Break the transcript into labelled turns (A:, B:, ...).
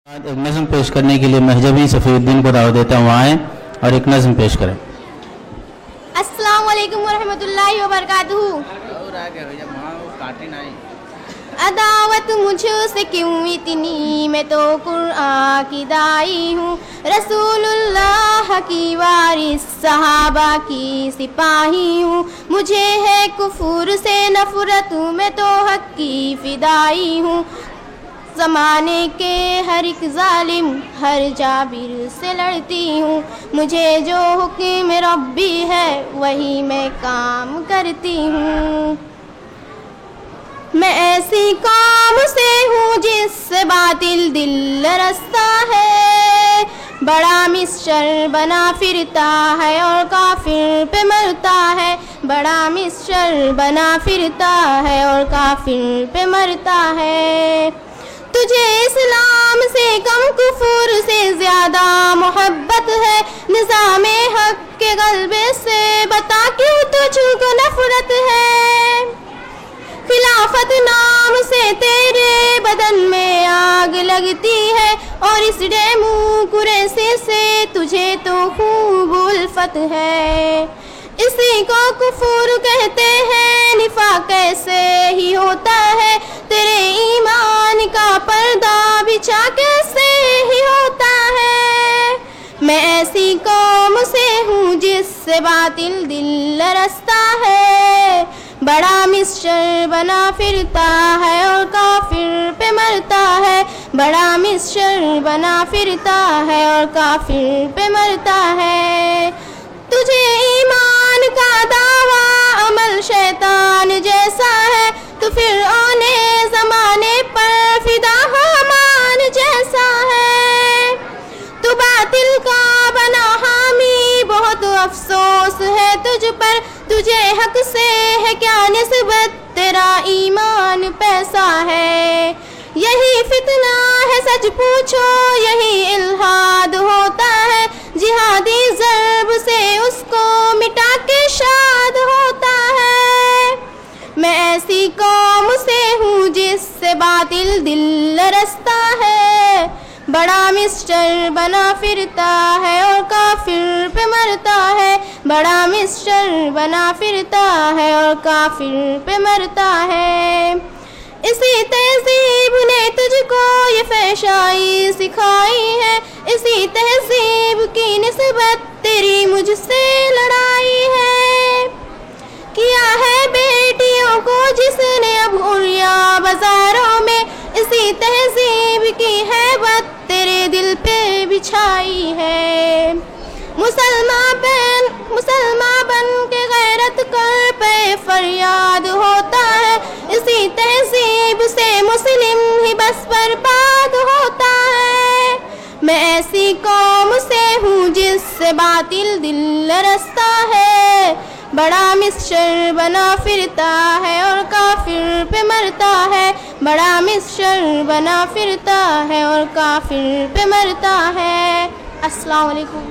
A: एक नज़म पेश करने के लिए महजबी सफ़ीउद्दीन को दावत देता हूँ, आएँ और एक नज़म पेश करें।
B: अस्सलाम वालेकुम वरहमतुल्लाहि वबरकातुहू। अदावत मुझसे क्यों इतनी, मैं तो कुरान की दाई हूँ, रसूलुल्लाह की वारिस सहाबा की सिपाही हूँ। मुझे है कुफुर से नफरत, मैं तो हक की फिदाई हूँ। ज़माने के हर एक जालिम हर जाबिर से लड़ती हूँ। मुझे जो हुक्म रब्बी है वही मैं काम करती हूँ। मैं ऐसी कौम से हूँ जिससे बातिल दिल रस्ता है, बड़ा मिस्टर बना फिरता है और काफिर पे मरता है। बड़ा मिस्टर बना फिरता है और काफिर पे मरता है। तुझे इस्लाम से कम कुफुर से ज्यादा मोहब्बत है, निज़ामे हक के गलबे से बता क्यों तुझको नफरत है। खिलाफत नाम से तेरे बदन में आग लगती है और इस डेमोक्रेसी से तुझे तो खूब उल्फत है। इसी को कुफुर कहते हैं, निफाक कैसे ही होता है, तेरे ईमान का पर्दा बिछा कैसे ही होता है। मैं ऐसी कौम से हूँ जिससे बातिल दिल रस्ता है, बड़ा मिस्टर बना फिरता है और काफिर पे मरता है। बड़ा मिस्टर बना फिरता है और काफिर पे मरता है। तुझे ईमान का दावा अमल शैतान जैसा है, तो फिर आने ज़माने पर फिदा हामान जैसा है। तू बातिल का बना हामी, बहुत अफसोस है तुझ पर, तुझे हक से है क्या निस्बत, तेरा ईमान पैसा है। यही फितना है सच पूछो, यही इल्हाद होता है, जिहादी ज़र्ब से उसको मिटा के शाद होता है। मैं ऐसी कौम से हूँ जिससे बातिल दिल रस्ता है, बड़ा मिस्टर बना फिरता है और काफिर पे मरता है। बड़ा मिस्टर बना फिरता है और काफिर पे मरता है। इसी तहजीब ने तुझको ये फहशाई सिखाई है, इसी तहजीब की निस्बत तेरी मुझसे लड़ाई है। किया है बेटियों को जिसने अब उड़िया बाजारों में, इसी तहजीब की हैबत तेरे दिल पे बिछाई है। मुसलमान बन के गैरत कर पे फरियाद होता है, इसी तहजीब से मुस्लिम ही बस बर्बाद होता है। मैं ऐसी कौम से हूँ जिससे बातिल दिल रस्ता है, बड़ा मिस्टर बना फिरता है और काफिर पे मरता है। बड़ा मिस्टर बना फिरता है और काफिर पे मरता है। अस्सलाम वालेकुम।